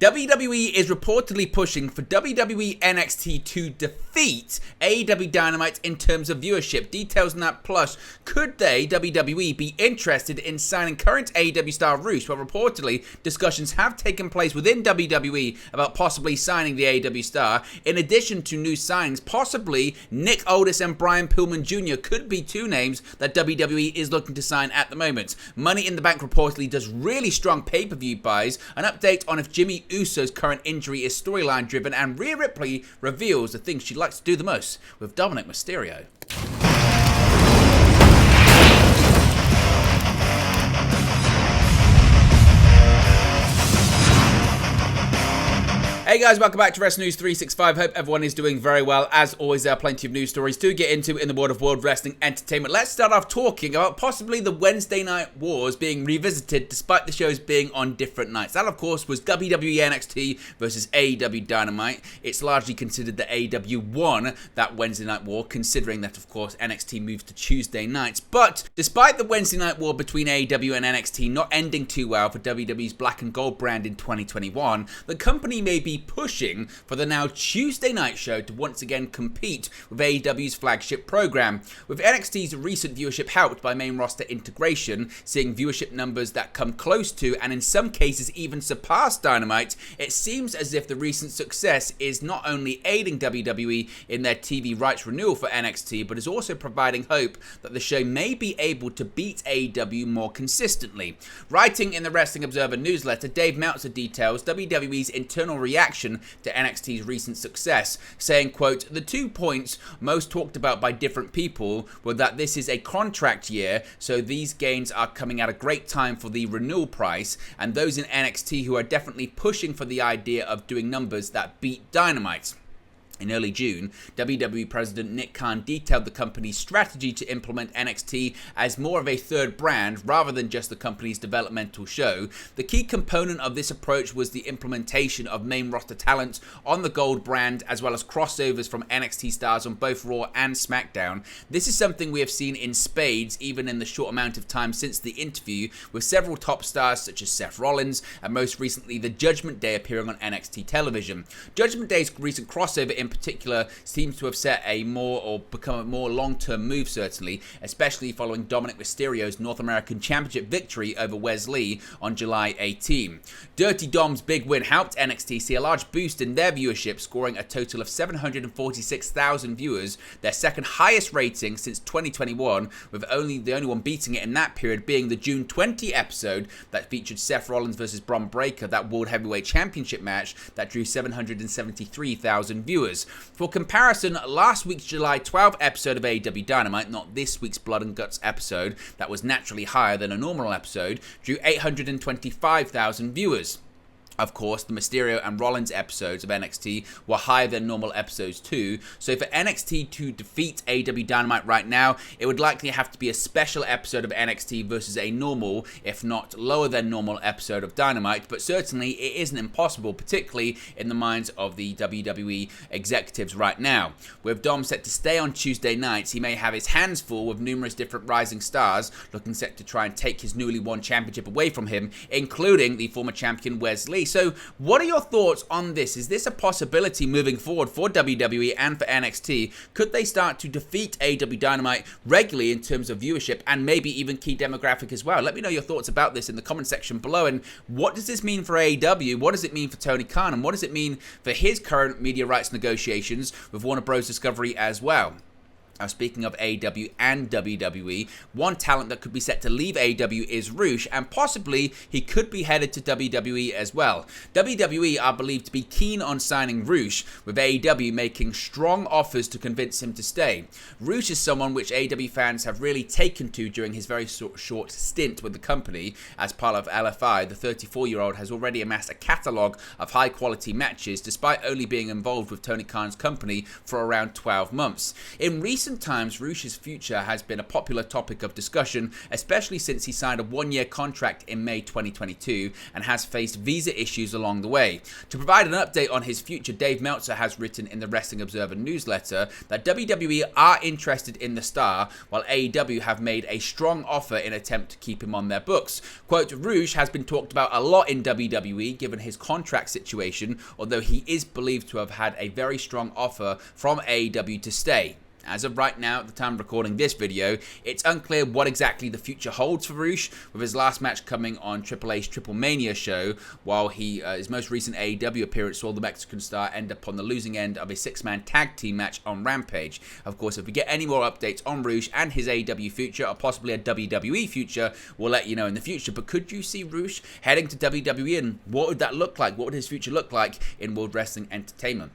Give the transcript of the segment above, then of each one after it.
WWE is reportedly pushing for WWE NXT to defeat AEW Dynamite in terms of viewership. Details on that, plus could they, WWE, be interested in signing current AEW star Rusev? Well, reportedly, discussions have taken place within WWE about possibly signing the AEW star. In addition to new signings, possibly Nick Aldis and Brian Pillman Jr. could be two names that WWE is looking to sign at the moment. Money in the Bank reportedly does really strong pay-per-view buys. An update on if Jimmy Uso's current injury is storyline driven, and Rhea Ripley reveals the things she'd like to do the most with Dominic Mysterio. Hey guys, welcome back to Wrestling News 365. Hope everyone is doing very well. As always, there are plenty of news stories to get into in the world of World Wrestling Entertainment. Let's start off talking about possibly the Wednesday Night Wars being revisited despite the shows being on different nights. That, of course, was WWE NXT versus AEW Dynamite. It's largely considered that AEW won that Wednesday Night War, considering that, of course, NXT moved to Tuesday nights. But despite the Wednesday Night War between AEW and NXT not ending too well for WWE's Black and Gold brand in 2021, the company may be pushing for the now Tuesday night show to once again compete with AEW's flagship program. With NXT's recent viewership helped by main roster integration, seeing viewership numbers that come close to and in some cases even surpass Dynamite, it seems as if the recent success is not only aiding WWE in their TV rights renewal for NXT, but is also providing hope that the show may be able to beat AEW more consistently. Writing in the Wrestling Observer newsletter, Dave Meltzer details WWE's internal reaction to NXT's recent success, saying, quote, "The 2 points most talked about by different people were that this is a contract year, so these gains are coming at a great time for the renewal price, and those in NXT who are definitely pushing for the idea of doing numbers that beat Dynamite." In early June, WWE President Nick Khan detailed the company's strategy to implement NXT as more of a third brand rather than just the company's developmental show. The key component of this approach was the implementation of main roster talent on the Gold brand, as well as crossovers from NXT stars on both Raw and SmackDown. This is something we have seen in spades, even in the short amount of time since the interview, with several top stars such as Seth Rollins and most recently the Judgment Day appearing on NXT television. Judgment Day's recent crossover in particular seems to have set a more, or become a more long-term move certainly, especially following Dominic Mysterio's North American Championship victory over Wes Lee on July 18. Dirty Dom's big win helped NXT see a large boost in their viewership, scoring a total of 746,000 viewers, their second highest rating since 2021, with the only one beating it in that period being the June 20 episode that featured Seth Rollins versus Bron Breakker, that World Heavyweight Championship match that drew 773,000 viewers. For comparison, last week's July 12 episode of AEW Dynamite, not this week's Blood and Guts episode, that was naturally higher than a normal episode, drew 825,000 viewers. Of course, the Mysterio and Rollins episodes of NXT were higher than normal episodes too, so for NXT to defeat AEW Dynamite right now, it would likely have to be a special episode of NXT versus a normal, if not lower than normal episode of Dynamite, but certainly it isn't impossible, particularly in the minds of the WWE executives right now. With Dom set to stay on Tuesday nights, he may have his hands full with numerous different rising stars looking set to try and take his newly won championship away from him, including the former champion Wes Lee. So what are your thoughts on this? Is this a possibility moving forward for WWE and for NXT? Could they start to defeat AEW Dynamite regularly in terms of viewership and maybe even key demographic as well? Let me know your thoughts about this in the comment section below. And what does this mean for AEW? What does it mean for Tony Khan? And what does it mean for his current media rights negotiations with Warner Bros. Discovery as well? Now, speaking of AEW and WWE, one talent that could be set to leave AEW is Rush, and possibly he could be headed to WWE as well. WWE are believed to be keen on signing Rush, with AEW making strong offers to convince him to stay. Rush is someone which AEW fans have really taken to during his very short stint with the company. As part of LFI, the 34-year-old has already amassed a catalogue of high-quality matches, despite only being involved with Tony Khan's company for around 12 months. In recent recent times, Rush's future has been a popular topic of discussion, especially since he signed a one-year contract in May 2022 and has faced visa issues along the way. To provide an update on his future, Dave Meltzer has written in the Wrestling Observer newsletter that WWE are interested in the star, while AEW have made a strong offer in an attempt to keep him on their books. Quote, Rush has been talked about a lot in WWE given his contract situation, although he is believed to have had a very strong offer from AEW to stay. As of right now, at the time of recording this video, it's unclear what exactly the future holds for Rush, with his last match coming on Triple H's Triple Mania show, while his most recent AEW appearance saw the Mexican star end up on the losing end of a six-man tag team match on Rampage. Of course, if we get any more updates on Rush and his AEW future, or possibly a WWE future, we'll let you know in the future. But could you see Rush heading to WWE, and what would that look like? What would his future look like in World Wrestling Entertainment?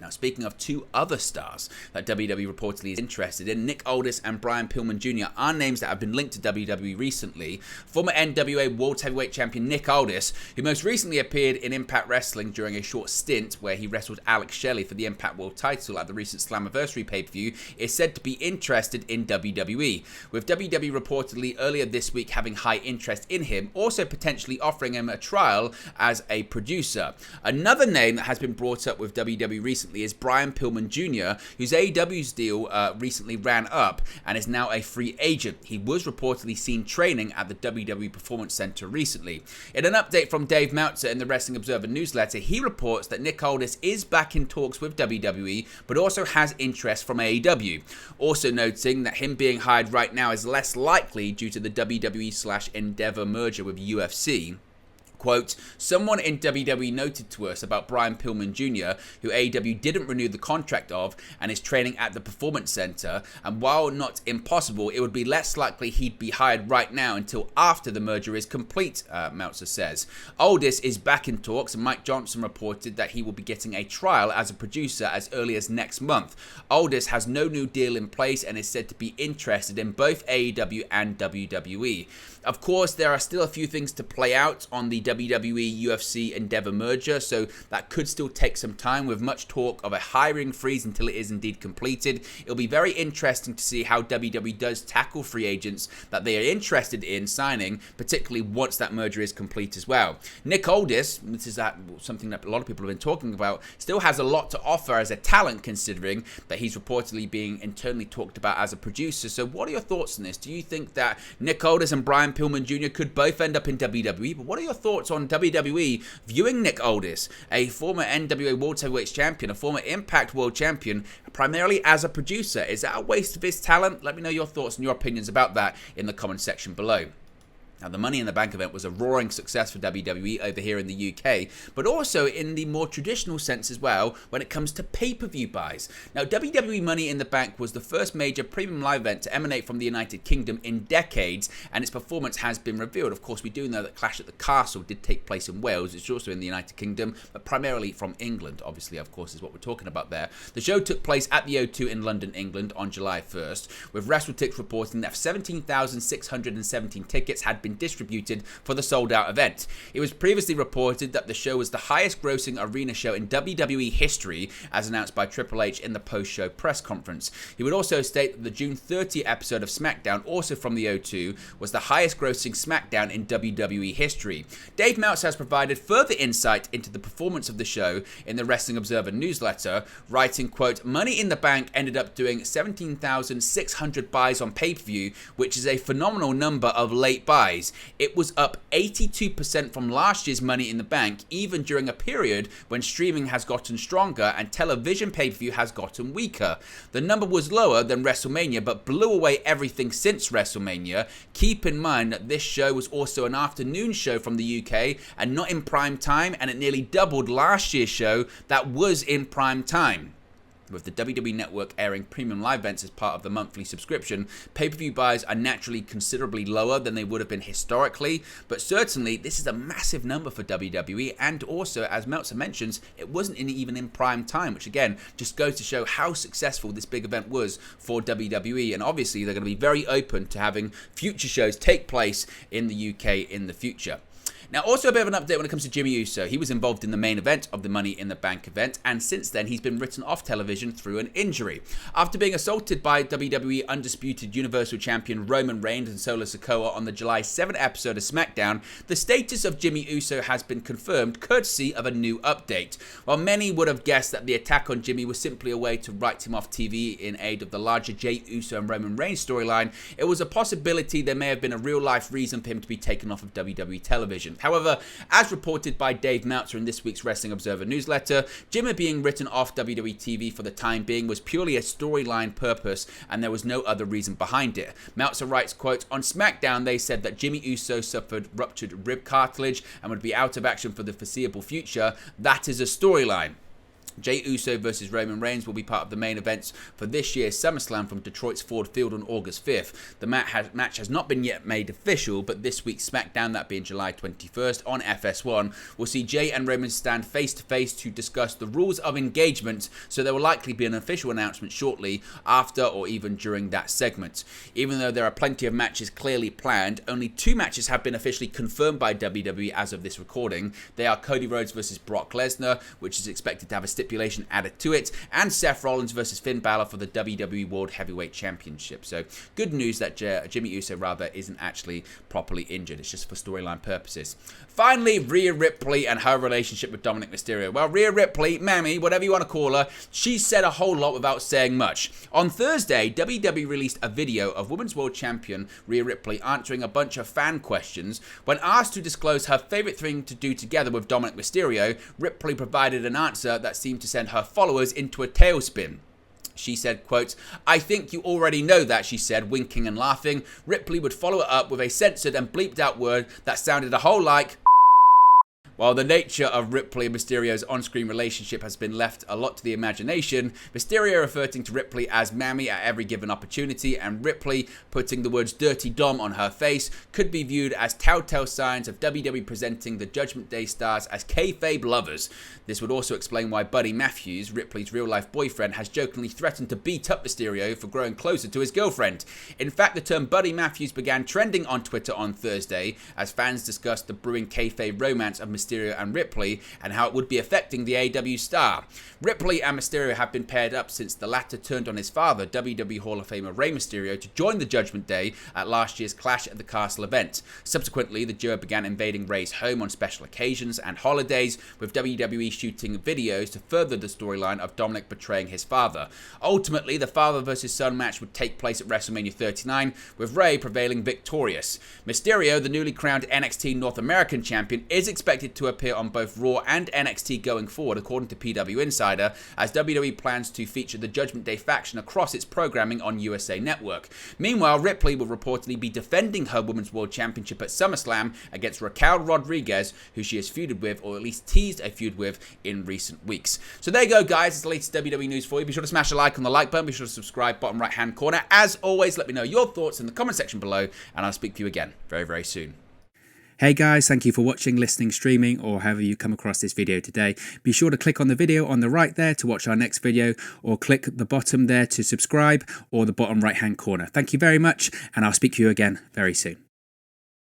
Now, speaking of two other stars that WWE reportedly is interested in, Nick Aldis and Brian Pillman Jr. are names that have been linked to WWE recently. Former NWA World Heavyweight Champion Nick Aldis, who most recently appeared in Impact Wrestling during a short stint where he wrestled Alex Shelley for the Impact World title at the recent Slammiversary pay-per-view, is said to be interested in WWE, with WWE reportedly earlier this week having high interest in him, also potentially offering him a trial as a producer. Another name that has been brought up with WWE recently is Brian Pillman Jr., whose AEW's deal recently ran up and is now a free agent. He was reportedly seen training at the WWE Performance Center recently. In an update from Dave Meltzer in the Wrestling Observer newsletter, he reports that Nick Aldis is back in talks with WWE, but also has interest from AEW. Also noting that him being hired right now is less likely due to the WWE/Endeavor merger with UFC. Quote, someone in WWE noted to us about Brian Pillman Jr., who AEW didn't renew the contract of and is training at the Performance Center, and while not impossible, it would be less likely he'd be hired right now until after the merger is complete, Meltzer says. Aldis is back in talks, and Mike Johnson reported that he will be getting a trial as a producer as early as next month. Aldis has no new deal in place and is said to be interested in both AEW and WWE. Of course, there are still a few things to play out on the WWE UFC Endeavor merger, so that could still take some time, with much talk of a hiring freeze until it is indeed completed. It'll be very interesting to see how WWE does tackle free agents that they are interested in signing, particularly once that merger is complete as well. Nick Aldis, this is something that a lot of people have been talking about, still has a lot to offer as a talent, considering that he's reportedly being internally talked about as a producer. So what are your thoughts on this? Do you think that Nick Aldis and Brian Pillman Jr. could both end up in WWE? But what are your thoughts on WWE viewing Nick Aldis, a former NWA World Heavyweight Champion, a former Impact World Champion, primarily as a producer? Is that a waste of his talent? Let me know your thoughts and your opinions about that in the comment section below. Now, the Money in the Bank event was a roaring success for WWE over here in the UK, but also in the more traditional sense as well when it comes to pay-per-view buys. Now, WWE Money in the Bank was the first major premium live event to emanate from the United Kingdom in decades, and its performance has been revealed. Of course, we do know that Clash at the Castle did take place in Wales. It's also in the United Kingdom, but primarily from England, obviously, of course, is what we're talking about there. The show took place at the O2 in London, England on July 1st, with WrestleTix reporting that 17,617 tickets had been distributed for the sold-out event. It was previously reported that the show was the highest-grossing arena show in WWE history, as announced by Triple H in the post-show press conference. He would also state that the June 30 episode of SmackDown, also from the O2, was the highest-grossing SmackDown in WWE history. Dave Meltzer has provided further insight into the performance of the show in the Wrestling Observer newsletter, writing, quote, Money in the Bank ended up doing 17,600 buys on pay-per-view, which is a phenomenal number of late buys. It was up 82% from last year's Money in the Bank, even during a period when streaming has gotten stronger and television pay-per-view has gotten weaker. The number was lower than WrestleMania, but blew away everything since WrestleMania. Keep in mind that this show was also an afternoon show from the UK and not in prime time, and it nearly doubled last year's show that was in prime time. With the WWE Network airing premium live events as part of the monthly subscription, pay-per-view buys are naturally considerably lower than they would have been historically, but certainly this is a massive number for WWE, and also, as Meltzer mentions, it wasn't even in prime time, which again just goes to show how successful this big event was for WWE, and obviously they're going to be very open to having future shows take place in the UK in the future. Now, also a bit of an update when it comes to Jimmy Uso. He was involved in the main event of the Money in the Bank event, and since then he's been written off television through an injury. After being assaulted by WWE Undisputed Universal Champion Roman Reigns and Solo Sikoa on the July 7 episode of SmackDown, the status of Jimmy Uso has been confirmed courtesy of a new update. While many would have guessed that the attack on Jimmy was simply a way to write him off TV in aid of the larger Jey Uso and Roman Reigns storyline, it was a possibility there may have been a real-life reason for him to be taken off of WWE television. However, as reported by Dave Meltzer in this week's Wrestling Observer newsletter, Jimmy being written off WWE TV for the time being was purely a storyline purpose and there was no other reason behind it. Meltzer writes, quote, "On SmackDown they said that Jimmy Uso suffered ruptured rib cartilage and would be out of action for the foreseeable future. That is a storyline. Jey Uso versus Roman Reigns will be part of the main events for this year's SummerSlam from Detroit's Ford Field on August 5th. The match has not been yet made official, but this week's SmackDown, that being July 21st on FS1, will see Jey and Roman stand face to face to discuss the rules of engagement, so there will likely be an official announcement shortly after or even during that segment. Even though there are plenty of matches clearly planned, only 2 matches have been officially confirmed by WWE as of this recording. They are Cody Rhodes versus Brock Lesnar, which is expected to have a stipulation added to it, and Seth Rollins versus Finn Balor for the WWE World Heavyweight Championship. So good news that Jimmy Uso isn't actually properly injured. It's just for storyline purposes. Finally, Rhea Ripley and her relationship with Dominic Mysterio. Well, Rhea Ripley, Mammy, whatever you want to call her, she said a whole lot without saying much. On Thursday, WWE released a video of Women's World Champion Rhea Ripley answering a bunch of fan questions. When asked to disclose her favourite thing to do together with Dominic Mysterio, Ripley provided an answer that seemed to send her followers into a tailspin. She said, quote, "I think you already know that," she said, winking and laughing. Ripley would follow it up with a censored and bleeped out word that sounded a whole like. While the nature of Ripley and Mysterio's on-screen relationship has been left a lot to the imagination, Mysterio referring to Ripley as Mammy at every given opportunity and Ripley putting the words "Dirty Dom" on her face could be viewed as telltale signs of WWE presenting the Judgment Day stars as kayfabe lovers. This would also explain why Buddy Matthews, Ripley's real-life boyfriend, has jokingly threatened to beat up Mysterio for growing closer to his girlfriend. In fact, the term Buddy Matthews began trending on Twitter on Thursday as fans discussed the brewing kayfabe romance of Mysterio and Ripley and how it would be affecting the AEW star. Ripley and Mysterio have been paired up since the latter turned on his father, WWE Hall of Famer Rey Mysterio, to join the Judgment Day at last year's Clash at the Castle event. Subsequently, the duo began invading Rey's home on special occasions and holidays, with WWE shooting videos to further the storyline of Dominic betraying his father. Ultimately, the father versus son match would take place at WrestleMania 39, with Rey prevailing victorious. Mysterio, the newly crowned NXT North American champion, is expected to appear on both Raw and NXT going forward, according to PW Insider, as WWE plans to feature the Judgment Day faction across its programming on USA Network. Meanwhile, Ripley will reportedly be defending her Women's World Championship at SummerSlam against Raquel Rodriguez, who she has feuded with, or at least teased a feud with, in recent weeks. So there you go, guys. It's the latest WWE news for you. Be sure to smash a like on the like button. Be sure to subscribe, bottom right-hand corner. As always, let me know your thoughts in the comment section below, and I'll speak to you again very, very soon. Hey guys, thank you for watching, listening, streaming, or however you come across this video today. Be sure to click on the video on the right there to watch our next video, or click the bottom there to subscribe, or the bottom right hand corner. Thank you very much, and I'll speak to you again very soon.